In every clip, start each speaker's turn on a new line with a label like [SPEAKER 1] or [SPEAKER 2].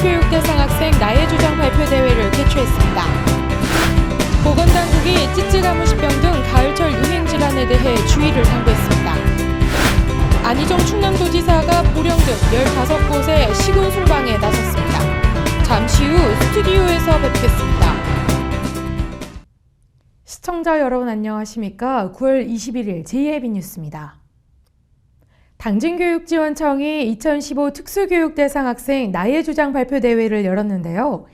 [SPEAKER 1] 특수교육 대상 학생 나의 주장 발표 대회를 개최했습니다. 보건당국이 찌찌가무시병 등 가을철 유행 질환에 대해 주의를 당부했습니다. 안희정 충남도지사가 보령 등 15곳의 시군 순방에 나섰습니다. 잠시 후 스튜디오에서 뵙겠습니다. 시청자 여러분 안녕하십니까? 9월 21일 제2예비 뉴스입니다. 당진교육지원청이 2015 특수교육 대상 학생 나의 주장 발표 대회를 열었는데요.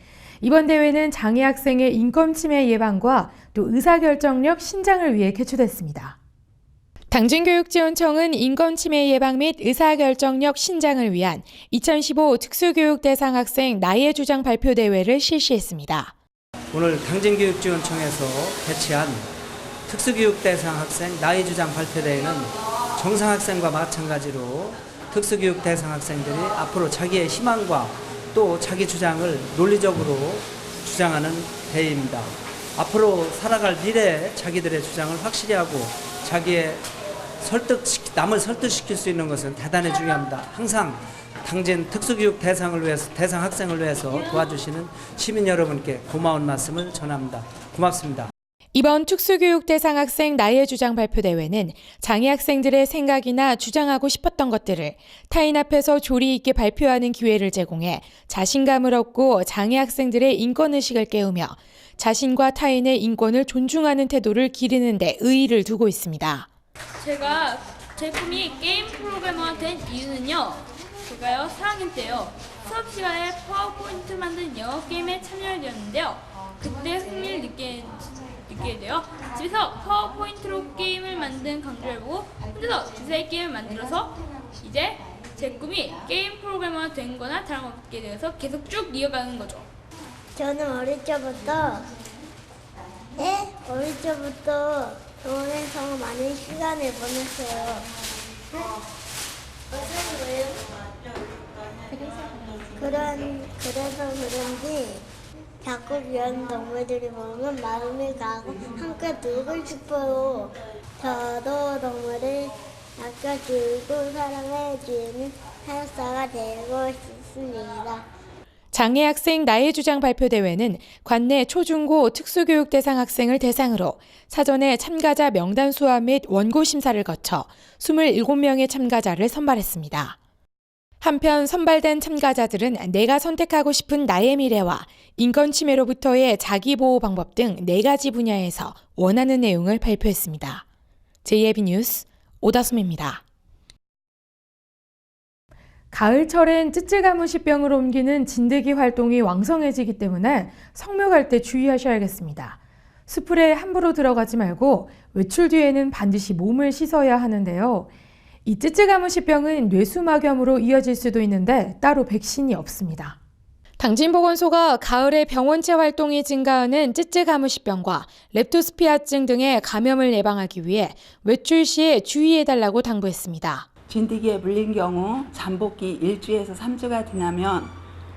[SPEAKER 1] 이번 대회는 장애 학생의 인권 침해 예방과 또 의사결정력 신장을 위해 개최됐습니다. 당진교육지원청은 인권 침해 예방 및 의사결정력 신장을 위한 2015 특수교육 대상 학생 나의 주장 발표 대회를 실시했습니다.
[SPEAKER 2] 오늘 당진교육지원청에서 개최한 특수교육 대상 학생 나의 주장 발표 대회는 정상학생과 마찬가지로 특수교육 대상 학생들이 앞으로 자기의 희망과 또 자기 주장을 논리적으로 주장하는 대회입니다. 앞으로 살아갈 미래에 자기들의 주장을 확실히 하고 자기의 남을 설득시킬 수 있는 것은 대단히 중요합니다. 항상 당진 특수교육 대상 학생을 위해서 도와주시는 시민 여러분께 고마운 말씀을 전합니다. 고맙습니다.
[SPEAKER 1] 이번 특수교육 대상 학생 나의 주장 발표 대회는 장애 학생들의 생각이나 주장하고 싶었던 것들을 타인 앞에서 조리 있게 발표하는 기회를 제공해 자신감을 얻고 장애 학생들의 인권의식을 깨우며 자신과 타인의 인권을 존중하는 태도를 기르는 데 의의를 두고 있습니다.
[SPEAKER 3] 제 꿈이 게임 프로그래머가 된 이유는요. 제가요 4학년 때요 수업 시간에 파워포인트 만든 영어 게임에 참여를 했는데요. 그때 흥미를 느끼게 돼요. 집에서 파워포인트로 게임을 만든 강좌를 보고 혼자서 두세 게임을 만들어서 이제 제 꿈이 게임 프로그래머가 된 거나 다름없게 되어서 계속 쭉 이어가는 거죠.
[SPEAKER 4] 저는 어릴 적부터 병원에서 많은 시간을 보냈어요. 그래서 그런지 자꾸 귀여운 동물들이 보면 마음이 가고 함께 놀고 싶어요. 저도 동물을 아껴주고 사랑해주는 사육사가 되고 싶습니다.
[SPEAKER 1] 장애 학생 나의 주장 발표 대회는 관내 초중고 특수교육 대상 학생을 대상으로 사전에 참가자 명단 수합 및 원고 심사를 거쳐 27명의 참가자를 선발했습니다. 한편 선발된 참가자들은 내가 선택하고 싶은 나의 미래와 인권 침해로부터의 자기보호 방법 등 4가지 분야에서 원하는 내용을 발표했습니다. 제2예비 뉴스 오다솜입니다. 가을철엔 찌찌가무시병으로 옮기는 진드기 활동이 왕성해지기 때문에 성묘갈 때 주의하셔야겠습니다. 수풀에 함부로 들어가지 말고 외출 뒤에는 반드시 몸을 씻어야 하는데요. 이 찌찌가무시병은 뇌수막염으로 이어질 수도 있는데 따로 백신이 없습니다. 당진보건소가 가을에 병원체 활동이 증가하는 찌찌가무시병과 렙토스피아증 등의 감염을 예방하기 위해 외출 시에 주의해달라고 당부했습니다.
[SPEAKER 5] 진드기에 물린 경우 잠복기 1주에서 3주가 지나면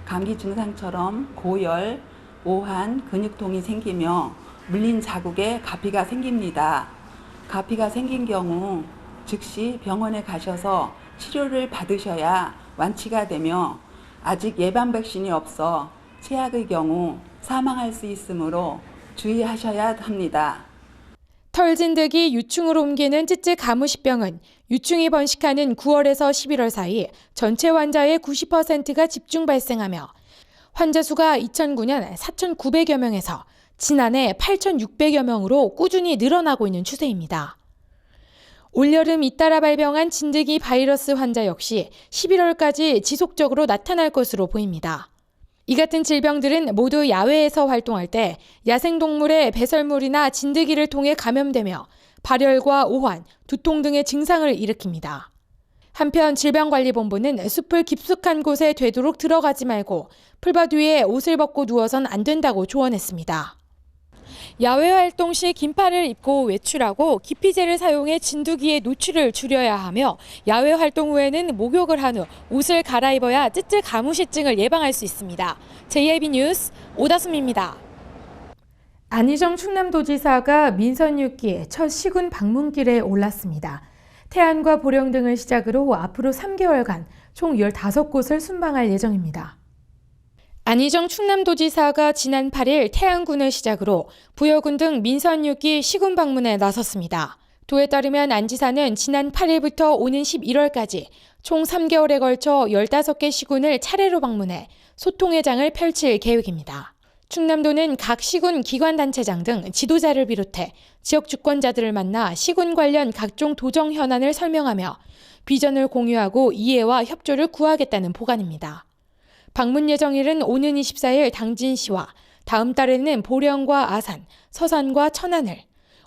[SPEAKER 5] 감기 증상처럼 고열, 오한, 근육통이 생기며 물린 자국에 가피가 생깁니다. 가피가 생긴 경우 즉시 병원에 가셔서 치료를 받으셔야 완치가 되며 아직 예방 백신이 없어 최악의 경우 사망할 수 있으므로 주의하셔야 합니다.
[SPEAKER 1] 털진드기 유충으로 옮기는 찌찌가무시병은 유충이 번식하는 9월에서 11월 사이 전체 환자의 90%가 집중 발생하며 환자 수가 2009년 4,900여 명에서 지난해 8,600여 명으로 꾸준히 늘어나고 있는 추세입니다. 올여름 잇따라 발병한 진드기 바이러스 환자 역시 11월까지 지속적으로 나타날 것으로 보입니다. 이 같은 질병들은 모두 야외에서 활동할 때 야생동물의 배설물이나 진드기를 통해 감염되며 발열과 오한, 두통 등의 증상을 일으킵니다. 한편 질병관리본부는 숲을 깊숙한 곳에 되도록 들어가지 말고 풀밭 위에 옷을 벗고 누워선 안 된다고 조언했습니다. 야외 활동 시 긴팔을 입고 외출하고 기피제를 사용해 진드기의 노출을 줄여야 하며 야외 활동 후에는 목욕을 한 후 옷을 갈아입어야 찌찌가무시증을 예방할 수 있습니다. 제2예비 뉴스 오다솜입니다. 안희정 충남도지사가 민선 6기 첫 시군 방문길에 올랐습니다. 태안과 보령 등을 시작으로 앞으로 3개월간 총 15곳을 순방할 예정입니다. 안희정 충남도지사가 지난 8일 태안군을 시작으로 부여군 등 민선 6기 시군 방문에 나섰습니다. 도에 따르면 안 지사는 지난 8일부터 오는 11월까지 총 3개월에 걸쳐 15개 시군을 차례로 방문해 소통회장을 펼칠 계획입니다. 충남도는 각 시군 기관단체장 등 지도자를 비롯해 지역 주권자들을 만나 시군 관련 각종 도정 현안을 설명하며 비전을 공유하고 이해와 협조를 구하겠다는 보관입니다. 방문 예정일은 오는 24일 당진시와 다음 달에는 보령과 아산, 서산과 천안을,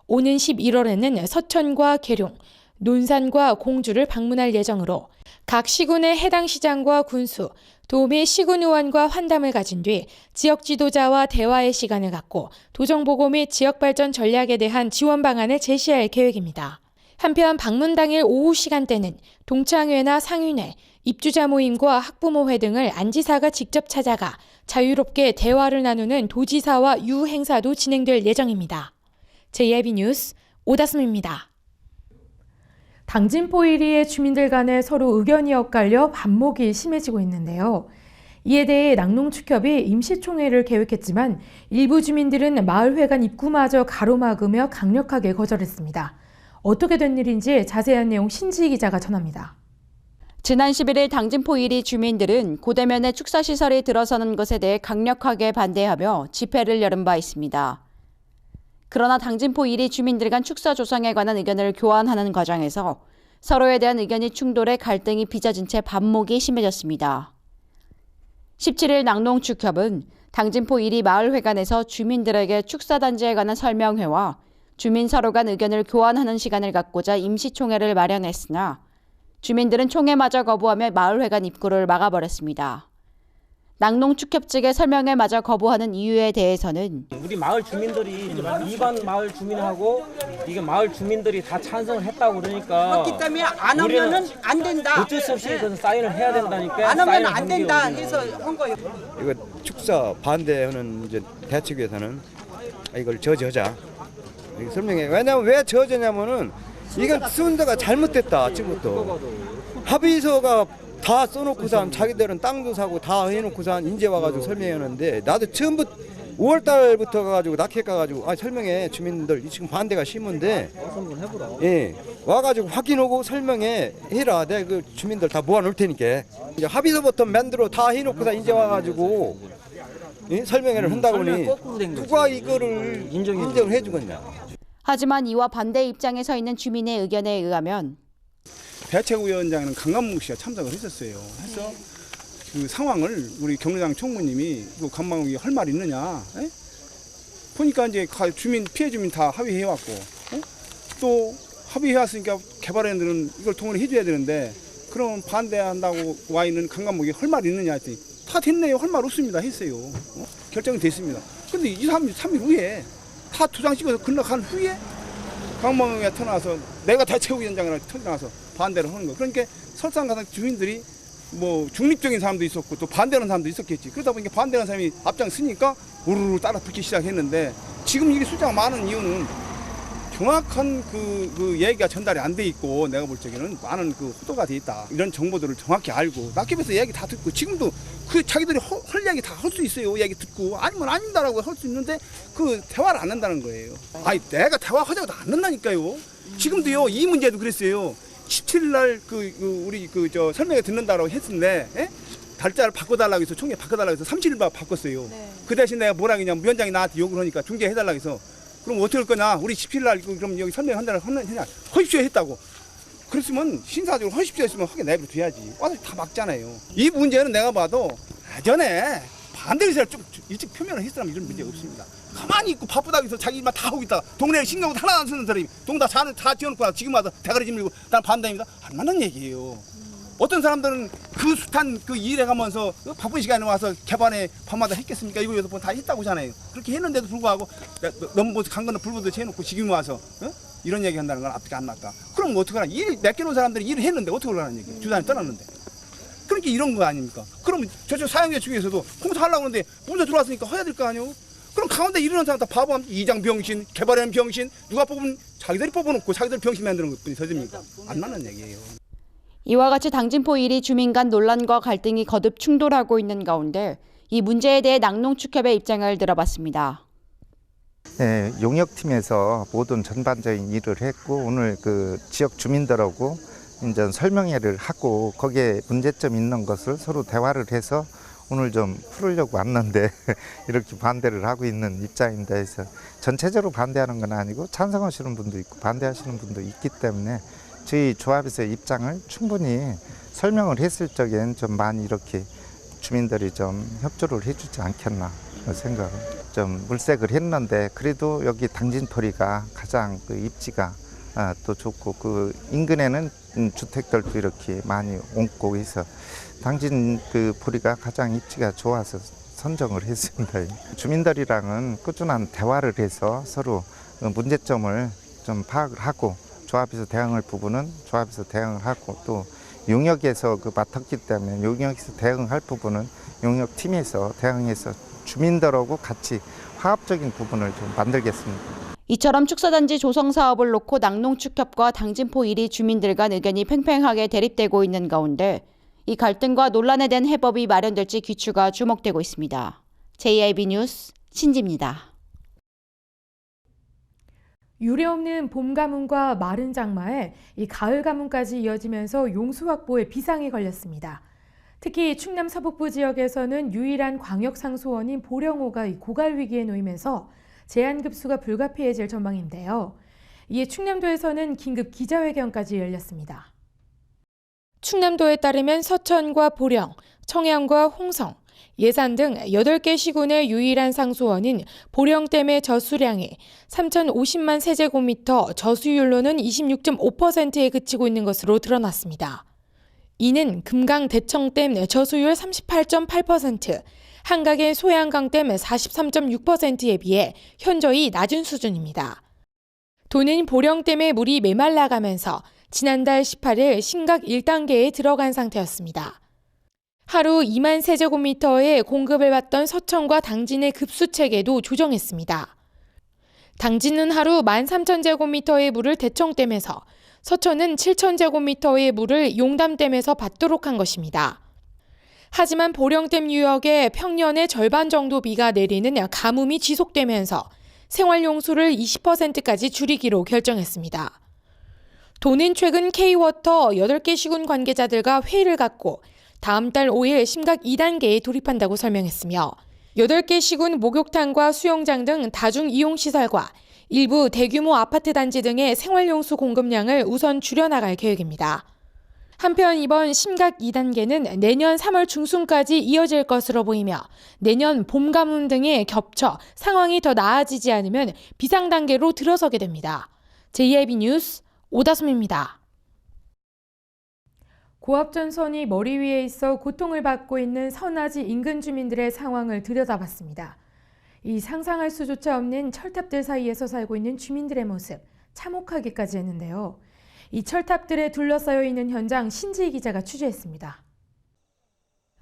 [SPEAKER 1] 오는 11월에는 서천과 계룡, 논산과 공주를 방문할 예정으로 각 시군의 해당 시장과 군수, 도미 시군 의원과 환담을 가진 뒤 지역 지도자와 대화의 시간을 갖고 도정보고 및 지역발전 전략에 대한 지원 방안을 제시할 계획입니다. 한편 방문 당일 오후 시간대는 동창회나 상인회, 입주자 모임과 학부모회 등을 안 지사가 직접 찾아가 자유롭게 대화를 나누는 도지사와 유행사도 진행될 예정입니다. JIB 뉴스 오다솜입니다. 당진포 1위의 주민들 간에 서로 의견이 엇갈려 반목이 심해지고 있는데요. 이에 대해 낙농축협이 임시총회를 계획했지만 일부 주민들은 마을회관 입구마저 가로막으며 강력하게 거절했습니다. 어떻게 된 일인지 자세한 내용 신지희 기자가 전합니다.
[SPEAKER 6] 지난 11일 당진포 1위 주민들은 고대면에 축사시설이 들어서는 것에 대해 강력하게 반대하며 집회를 열은 바 있습니다. 그러나 당진포 1위 주민들 간 축사 조성에 관한 의견을 교환하는 과정에서 서로에 대한 의견이 충돌해 갈등이 빚어진 채 반목이 심해졌습니다. 17일 낙농축협은 당진포 1위 마을회관에서 주민들에게 축사단지에 관한 설명회와 주민 서로 간 의견을 교환하는 시간을 갖고자 임시총회를 마련했으나 주민들은 총회마저 거부하며 마을회관 입구를 막아버렸습니다. 낙농축협 측의 설명에 마저 거부하는 이유에 대해서는
[SPEAKER 7] 우리 마을 주민들이 일반 마을 주민하고 이게 마을 주민들이 다 찬성을 했다고 그러니까
[SPEAKER 8] 그렇기 때문에 안 하면은 안 된다.
[SPEAKER 7] 어쩔 수 없이 그래서 사인을 해야 된다니까.
[SPEAKER 8] 안 하면 안 된다 해서 한 거예요.
[SPEAKER 9] 이거 축사 반대하는 이제 대책위에서는 이걸 저지하자. 이렇게 설명해. 왜냐면 왜 저지냐면은 이건 순서가 잘못됐다. 아침부터 합의서가 다 써놓고선 자기들은 땅도 사고 다 해놓고선 이제 와가지고 설명하는데 나도 처음부터 5월달부터 가가지고 낙해 가가지고 설명해 주민들 지금 반대가 심한데 예 와가지고 확인하고 설명해 해라. 내가 그 주민들 다 모아놓을 테니까 이제 합의서부터 만들어 다 해놓고선 이제 와가지고 예? 설명회를 한다고 보니 누가 이거를 인정을 해주겠냐.
[SPEAKER 6] 하지만 이와 반대 입장에 서 있는 주민의 의견에 의하면
[SPEAKER 10] 대책위원장은 강감묵 씨가 참석을 했었어요. 해서 그 상황을 우리 경례당 총무님이 그 강감묵이 할 말 있느냐? 에? 보니까 이제 주민 피해 주민 다 합의해왔고 또 합의해왔으니까 개발인들은 이걸 동원을 해줘야 되는데 그럼 반대한다고 와 있는 강감묵이 할 말 있느냐 했더니 다 됐네요. 할 말 없습니다. 했어요. 결정이 됐습니다. 근데 2, 3일 후에 다 도장 찍어서 건너간 후에 강망에 터나서 내가 대책위원장이라 터나서 반대를 하는 거예요. 그러니까 설상가상 주민들이 뭐 중립적인 사람도 있었고 또 반대하는 사람도 있었겠지. 그러다 보니까 반대하는 사람이 앞장서니까 우르르 따라 붙기 시작했는데 지금 이게 숫자가 많은 이유는 정확한 그 얘기가 전달이 안 돼 있고 내가 볼 적에는 많은 그 호도가 돼 있다. 이런 정보들을 정확히 알고 낙협에서 얘기 다 듣고 지금도 그 자기들이 할 얘기 다 할 수 있어요. 얘기 듣고 아니면 아닙니다라고 할 수 있는데 그 대화를 안 한다는 거예요. 아니 내가 대화하자고 안 한다니까요. 지금도요 이 문제도 그랬어요. 17일 날 우리 저 설명회 듣는다라고 했는데 에? 달자를 바꿔달라고 해서 총회 바꿔달라고 해서 37일 바꿨어요. 네. 그 대신 내가 뭐라 그러냐면 위원장이 나한테 욕을 하니까 중재해달라고 해서 그럼 어떻게 할 거냐? 우리 17일 날 그럼 여기 설명한다고 하느냐? 하십시오 했다고. 그랬으면 신사적으로 하십시오 했으면 하게 내버려둬야지. 와서 다 막잖아요. 이 문제는 내가 봐도 예전에 반대 의사를 좀 일찍 표명을 했으면 이런 문제가 없습니다. 가만히 있고 바쁘다고 해서 자기 일만 다 하고 있다가 동네에 신경 하나 안 쓰는 사람이 동 다 지어놓고 지금 와서 대가리 짚밀고 난 반대입니다. 안 맞는 얘기예요. 어떤 사람들은 그 숱한 그 일해 가면서 바쁜 시간에 와서 개반에 밤마다 했겠습니까? 이거 여기서 다 했다고 하잖아요. 그렇게 했는데도 불구하고 너무 강건너 불보듯이 해놓고 지금 와서 이런 얘기 한다는 건 앞뒤가 안 맞다. 그럼 어떡하나? 일 맡겨놓은 사람들이 일을 했는데 어떻게 하라는 얘기예요? 주단에 떠났는데. 그러니까 이런 거 아닙니까? 그러면 저쪽 사용자 중에서도 컴퓨터 하려고 하는데 문제 들어왔으니까 해야 될 거 아니에요? 그럼 가운데 이러는 사람 다 바보 합니다. 이장 병신, 개발한 병신, 누가 뽑으면 자기들이 뽑아놓고 자기들 병신 만드는 것뿐이 더집니까? 안 맞는 얘기예요.
[SPEAKER 6] 이와 같이 당진포 1위 주민 간 논란과 갈등이 거듭 충돌하고 있는 가운데 이 문제에 대해 낙농축협의 입장을 들어봤습니다.
[SPEAKER 11] 네, 용역팀에서 모든 전반적인 일을 했고 오늘 그 지역 주민들하고 이제 설명회를 하고 거기에 문제점 있는 것을 서로 대화를 해서 오늘 좀 풀으려고 왔는데 이렇게 반대를 하고 있는 입장입니다. 그래서 전체적으로 반대하는 건 아니고 찬성하시는 분도 있고 반대하시는 분도 있기 때문에 저희 조합에서의 입장을 충분히 설명을 했을 적엔 좀 많이 이렇게 주민들이 좀 협조를 해주지 않겠나 생각을 좀 물색을 했는데 그래도 여기 당진포리가 가장 그 입지가 또 좋고 그 인근에는 주택들도 이렇게 많이 옮고 해서 당진 그 포리가 가장 입지가 좋아서 선정을 했습니다. 주민들이랑은 꾸준한 대화를 해서 서로 문제점을 좀 파악을 하고 조합에서 대응할 부분은 조합에서 대응을 하고 또 용역에서 그 맡았기 때문에 용역에서 대응할 부분은 용역팀에서 대응해서 주민들하고 같이 화합적인 부분을 좀 만들겠습니다.
[SPEAKER 6] 이처럼 축사단지 조성 사업을 놓고 낙농축협과 당진포 1위 주민들 간 의견이 팽팽하게 대립되고 있는 가운데 이 갈등과 논란에 대한 해법이 마련될지 귀추가 주목되고 있습니다. JIB 뉴스 신지입니다.
[SPEAKER 1] 유례없는 봄 가뭄과 마른 장마에 이 가을 가뭄까지 이어지면서 용수 확보에 비상이 걸렸습니다. 특히 충남 서북부 지역에서는 유일한 광역상수원인 보령호가 이 고갈 위기에 놓이면서 제한급수가 불가피해질 전망인데요. 이에 충남도에서는 긴급 기자회견까지 열렸습니다. 충남도에 따르면 서천과 보령, 청양과 홍성, 예산 등 8개 시군의 유일한 상수원인 보령댐의 저수량이 3,050만 세제곱미터, 저수율로는 26.5%에 그치고 있는 것으로 드러났습니다. 이는 금강 대청댐 저수율 38.8%, 한강의 소양강댐 43.6%에 비해 현저히 낮은 수준입니다. 도는 보령댐의 물이 메말라가면서 지난달 18일 심각 1단계에 들어간 상태였습니다. 하루 2만 세제곱미터의 공급을 받던 서천과 당진의 급수 체계도 조정했습니다. 당진은 하루 13,000제곱미터의 물을 대청댐에서, 서천은 7,000제곱미터의 물을 용담댐에서 받도록 한 것입니다. 하지만 보령댐 유역에 평년의 절반 정도 비가 내리는 가뭄이 지속되면서 생활용수를 20%까지 줄이기로 결정했습니다. 도는 최근 K워터 8개 시군 관계자들과 회의를 갖고 다음 달 5일 심각 2단계에 돌입한다고 설명했으며 8개 시군 목욕탕과 수영장 등 다중이용시설과 일부 대규모 아파트 단지 등의 생활용수 공급량을 우선 줄여나갈 계획입니다. 한편 이번 심각 2단계는 내년 3월 중순까지 이어질 것으로 보이며 내년 봄 가뭄 등에 겹쳐 상황이 더 나아지지 않으면 비상단계로 들어서게 됩니다. JIB 뉴스 오다솜입니다. 고압전선이 머리 위에 있어 고통을 받고 있는 선화지 인근 주민들의 상황을 들여다봤습니다. 이 상상할 수조차 없는 철탑들 사이에서 살고 있는 주민들의 모습, 참혹하기까지 했는데요. 이 철탑들에 둘러싸여 있는 현장 신지희 기자가 취재했습니다.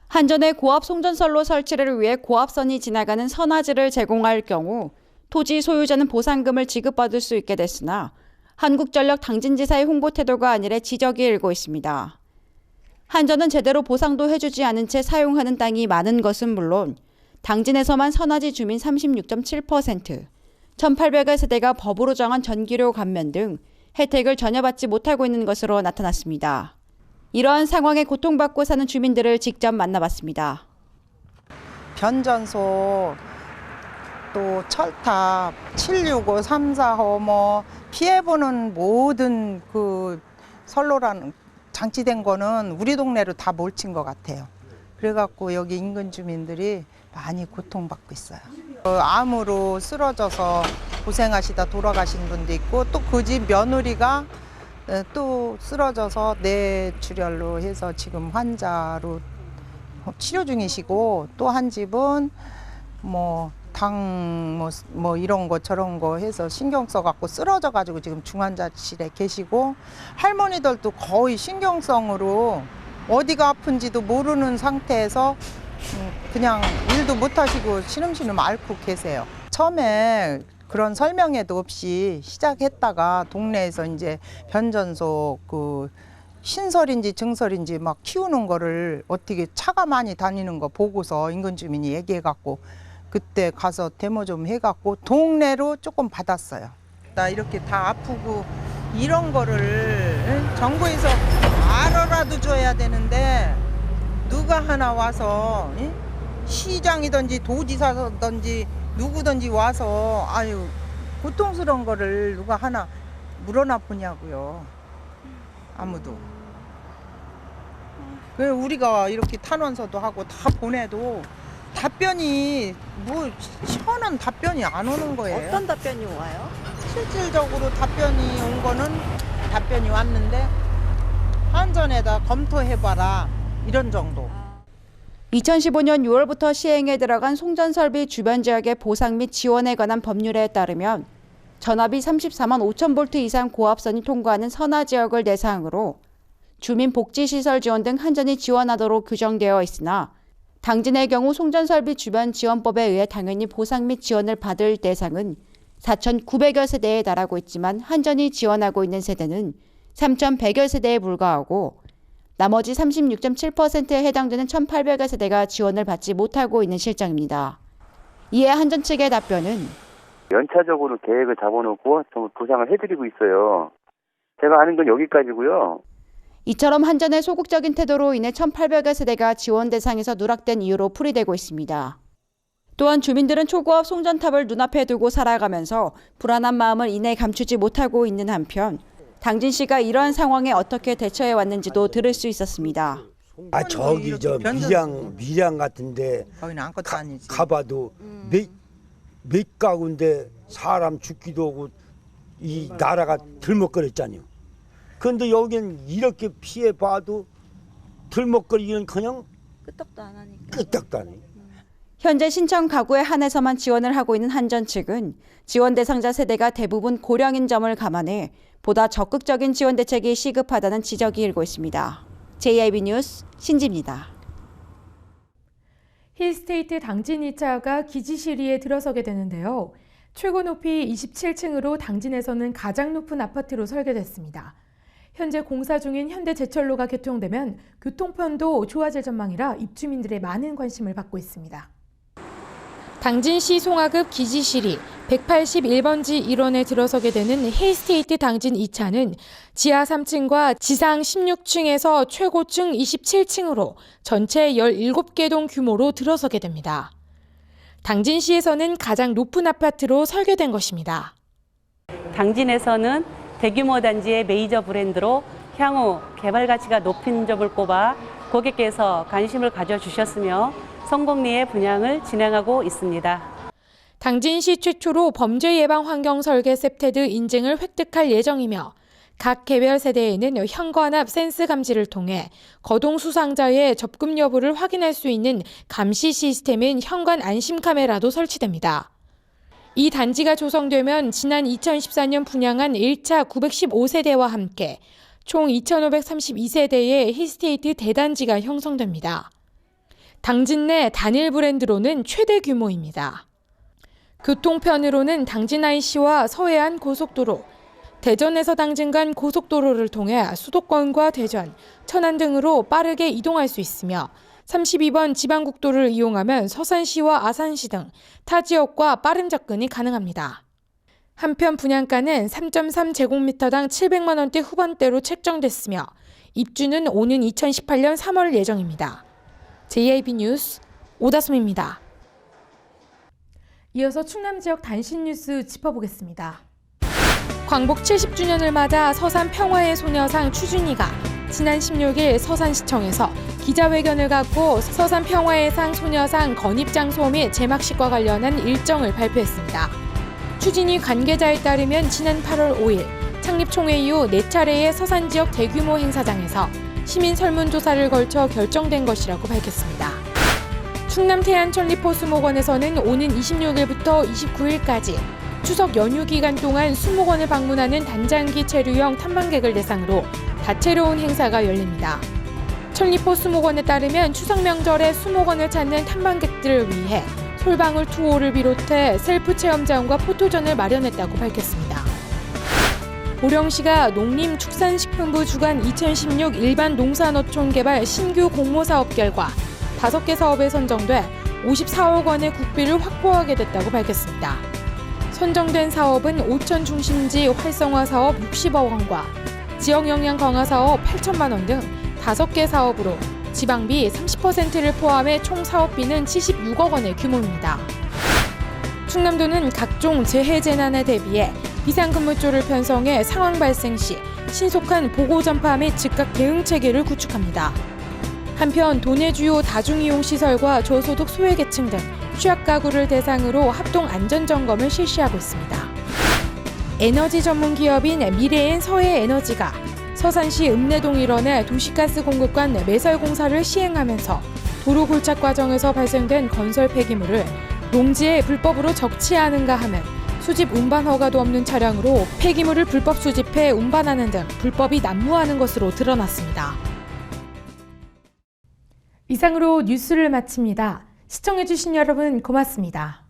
[SPEAKER 6] 한전의 고압 송전선로 설치를 위해 고압선이 지나가는 선화지를 제공할 경우 토지 소유자는 보상금을 지급받을 수 있게 됐으나 한국전력 당진지사의 홍보 태도가 아니라 지적이 일고 있습니다. 한전은 제대로 보상도 해주지 않은 채 사용하는 땅이 많은 것은 물론 당진에서만 선화지 주민 36.7%, 1,800여 세대가 법으로 정한 전기료 감면 등 혜택을 전혀 받지 못하고 있는 것으로 나타났습니다. 이러한 상황에 고통받고 사는 주민들을 직접 만나봤습니다.
[SPEAKER 8] 변전소, 또 철탑, 765, 345 뭐 피해보는 모든 그 선로라는 장치된 거는 우리 동네로 다 몰친 것 같아요. 그래갖고 여기 인근 주민들이 많이 고통받고 있어요. 암으로 쓰러져서 고생하시다 돌아가신 분도 있고 또 그 집 며느리가 또 쓰러져서 뇌출혈로 해서 지금 환자로 치료 중이시고 또 한 집은 뭐 이런 거 저런 거 해서 신경 써갖고 쓰러져가지고 지금 중환자실에 계시고 할머니들도 거의 신경성으로 어디가 아픈지도 모르는 상태에서 그냥 일도 못하시고 시름시름 앓고 계세요. 처음에 그런 설명회도 없이 시작했다가 동네에서 이제 변전소 그 신설인지 증설인지 막 키우는 거를 어떻게 차가 많이 다니는 거 보고서 인근 주민이 얘기해갖고 그때 가서 데모 좀 해갖고 동네로 조금 받았어요. 나 이렇게 다 아프고 이런 거를 정부에서 알아라도 줘야 되는데 누가 하나 와서 시장이든지 도지사든지 누구든지 와서 아유 고통스러운 거를 누가 하나 물어나 보냐고요. 아무도. 왜 우리가 이렇게 탄원서도 하고 다 보내도 답변이 뭐 시원한 답변이 안 오는 거예요.
[SPEAKER 12] 어떤 답변이 와요?
[SPEAKER 8] 실질적으로 답변이 온 거는 답변이 왔는데 한전에다 검토해봐라 이런 정도.
[SPEAKER 6] 2015년 6월부터 시행에 들어간 송전설비 주변 지역의 보상 및 지원에 관한 법률에 따르면 전압이 34만 5천 볼트 이상 고압선이 통과하는 선화 지역을 대상으로 주민복지시설 지원 등 한전이 지원하도록 규정되어 있으나 당진의 경우 송전설비 주변 지원법에 의해 당연히 보상 및 지원을 받을 대상은 4,900여 세대에 달하고 있지만 한전이 지원하고 있는 세대는 3,100여 세대에 불과하고 나머지 36.7%에 해당되는 1,800여 세대가 지원을 받지 못하고 있는 실정입니다. 이에 한전 측의 답변은
[SPEAKER 13] 연차적으로 계획을 잡아놓고 좀 보상을 해드리고 있어요. 제가 아는 건 여기까지고요.
[SPEAKER 6] 이처럼 한전의 소극적인 태도로 인해 1,800여 세대가 지원 대상에서 누락된 이유로 풀이되고 있습니다. 또한 주민들은 초고압 송전탑을 눈앞에 두고 살아가면서 불안한 마음을 이내 감추지 못하고 있는 한편 당진시가 이러한 상황에 어떻게 대처해 왔는지도 들을 수 있었습니다.
[SPEAKER 14] 저기 저 밀양 같은데 가봐도 몇 가구인데 사람 죽기도 하고 이 나라가 들먹거렸잖아요. 그런데 여기는 이렇게 피해봐도 들먹거리기는 그냥
[SPEAKER 12] 끄떡도 안 하니까.
[SPEAKER 14] 끄떡도 안 해요.
[SPEAKER 6] 현재 신청 가구에 한해서만 지원을 하고 있는 한전 측은 지원 대상자 세대가 대부분 고령인 점을 감안해 보다 적극적인 지원 대책이 시급하다는 지적이 일고 있습니다. JIB 뉴스 신지입니다.
[SPEAKER 1] 힐스테이트 당진 2차가 기지시리에 들어서게 되는데요. 최고 높이 27층으로 당진에서는 가장 높은 아파트로 설계됐습니다. 현재 공사 중인 현대제철로가 개통되면 교통편도 좋아질 전망이라 입주민들의 많은 관심을 받고 있습니다. 당진시 송하급 기지시리 181번지 1원에 들어서게 되는 힐스테이트 당진 2차는 지하 3층과 지상 16층에서 최고층 27층으로 전체 17개 동 규모로 들어서게 됩니다. 당진시에서는 가장 높은 아파트로 설계된 것입니다.
[SPEAKER 15] 당진에서는 대규모 단지의 메이저 브랜드로 향후 개발 가치가 높은 점을 꼽아 고객께서 관심을 가져주셨으며 성공리의 분양을 진행하고 있습니다.
[SPEAKER 1] 당진시 최초로 범죄 예방 환경 설계 셉테드 인증을 획득할 예정이며 각 개별 세대에는 현관앞 센스 감지를 통해 거동 수상자의 접근 여부를 확인할 수 있는 감시 시스템인 현관 안심 카메라도 설치됩니다. 이 단지가 조성되면 지난 2014년 분양한 1차 915세대와 함께 총 2,532세대의 힐스테이트 대단지가 형성됩니다. 당진 내 단일 브랜드로는 최대 규모입니다. 교통편으로는 당진 IC와 서해안 고속도로, 대전에서 당진 간 고속도로를 통해 수도권과 대전, 천안 등으로 빠르게 이동할 수 있으며 32번 지방국도를 이용하면 서산시와 아산시 등 타 지역과 빠른 접근이 가능합니다. 한편 분양가는 3.3제곱미터당 700만 원대 후반대로 책정됐으며 입주는 오는 2018년 3월 예정입니다. JIB 뉴스 오다솜입니다. 이어서 충남 지역 단신 뉴스 짚어보겠습니다. 광복 70주년을 맞아 서산 평화의 소녀상 추준이가 지난 16일 서산시청에서 기자회견을 갖고 서산 평화의 상 소녀상 건입 장소 및 제막식과 관련한 일정을 발표했습니다. 추진이 관계자에 따르면 지난 8월 5일 창립 총회 이후 4차례의 서산 지역 대규모 행사장에서 시민 설문조사를 걸쳐 결정된 것이라고 밝혔습니다. 충남 태안 천리포수목원에서는 오는 26일부터 29일까지 추석 연휴 기간 동안 수목원을 방문하는 단장기 체류형 탐방객을 대상으로 다채로운 행사가 열립니다. 천리포 수목원에 따르면 추석 명절에 수목원을 찾는 탐방객들을 위해 솔방울 투어를 비롯해 셀프 체험장과 포토전을 마련했다고 밝혔습니다. 보령시가 농림축산식품부 주관 2016 일반 농산어촌 개발 신규 공모사업 결과 5개 사업에 선정돼 54억 원의 국비를 확보하게 됐다고 밝혔습니다. 선정된 사업은 오천 중심지 활성화 사업 60억 원과 지역 영양 강화 사업 8천만 원 등 5개 사업으로 지방비 30%를 포함해 총 사업비는 76억 원의 규모입니다. 충남도는 각종 재해 재난에 대비해 비상근무조를 편성해 상황 발생 시 신속한 보고 전파 및 즉각 대응 체계를 구축합니다. 한편 도내 주요 다중이용시설과 저소득 소외계층 등 취약 가구를 대상으로 합동 안전점검을 실시하고 있습니다. 에너지 전문 기업인 미래엔 서해에너지가 서산시 읍내동 일원의 도시가스 공급관 매설 공사를 시행하면서 도로 골착 과정에서 발생된 건설 폐기물을 농지에 불법으로 적치하는가 하면 수집 운반 허가도 없는 차량으로 폐기물을 불법 수집해 운반하는 등 불법이 난무하는 것으로 드러났습니다. 이상으로 뉴스를 마칩니다. 시청해주신 여러분 고맙습니다.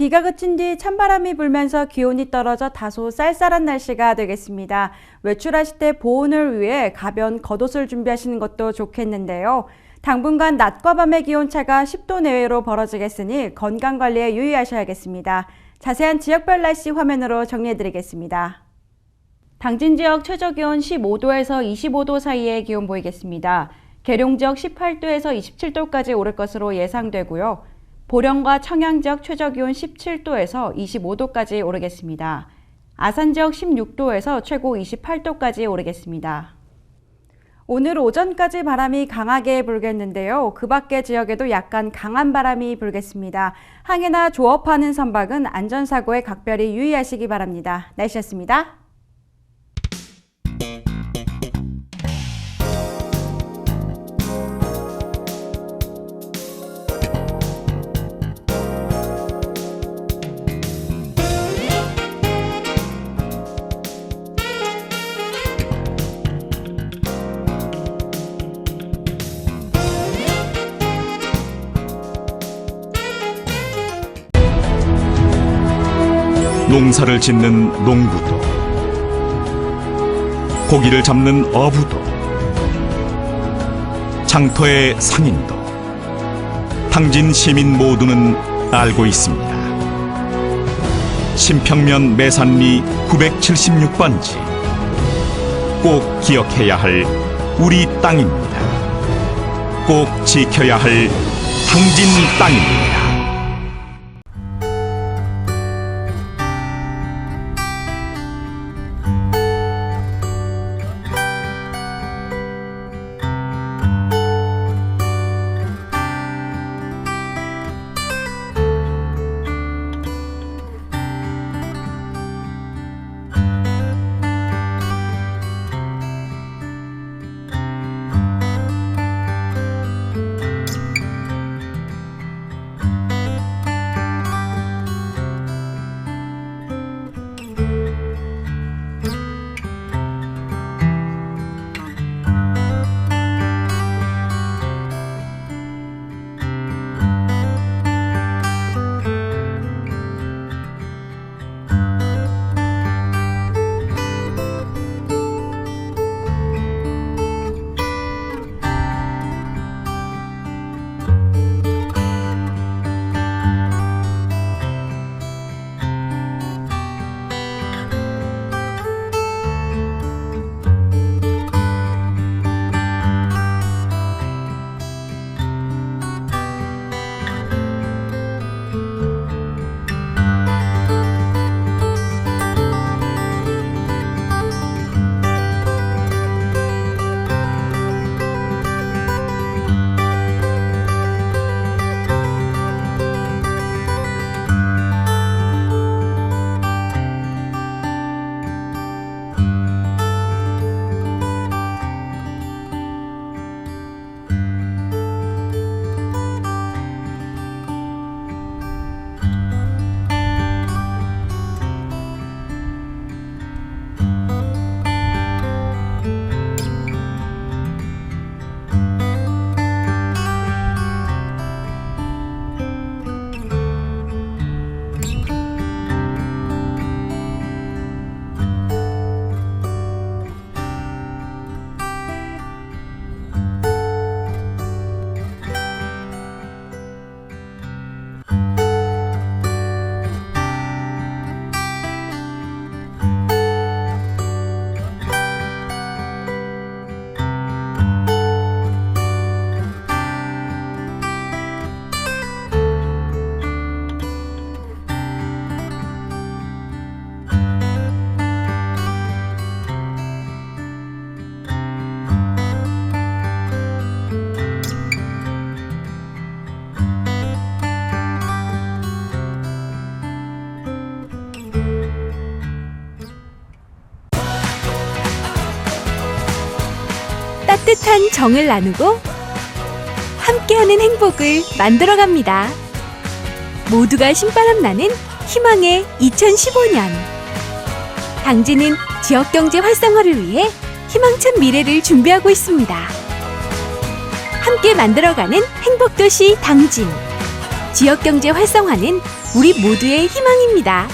[SPEAKER 6] 비가 그친 뒤 찬바람이 불면서 기온이 떨어져 다소 쌀쌀한 날씨가 되겠습니다. 외출하실 때 보온을 위해 가벼운 겉옷을 준비하시는 것도 좋겠는데요. 당분간 낮과 밤의 기온차가 10도 내외로 벌어지겠으니 건강관리에 유의하셔야겠습니다. 자세한 지역별 날씨 화면으로 정리해드리겠습니다. 당진 지역 최저기온 15도에서 25도 사이의 기온 보이겠습니다. 계룡 지역 18도에서 27도까지 오를 것으로 예상되고요. 보령과 청양 지역 최저기온 17도에서 25도까지 오르겠습니다. 아산 지역 16도에서 최고 28도까지 오르겠습니다. 오늘 오전까지 바람이 강하게 불겠는데요. 그 밖의 지역에도 약간 강한 바람이 불겠습니다. 항해나 조업하는 선박은 안전사고에 각별히 유의하시기 바랍니다. 날씨였습니다.
[SPEAKER 16] 농사를 짓는 농부도, 고기를 잡는 어부도, 장터의 상인도, 당진 시민 모두는 알고 있습니다. 신평면 매산리 976번지, 꼭 기억해야 할 우리 땅입니다. 꼭 지켜야 할 당진 땅입니다.
[SPEAKER 17] 따뜻한 정을 나누고 함께하는 행복을 만들어갑니다. 모두가 신바람 나는 희망의 2015년. 당진은 지역경제 활성화를 위해 희망찬 미래를 준비하고 있습니다. 함께 만들어가는 행복도시 당진. 지역경제 활성화는 우리 모두의 희망입니다.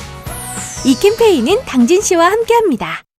[SPEAKER 17] 이 캠페인은 당진시와 함께합니다.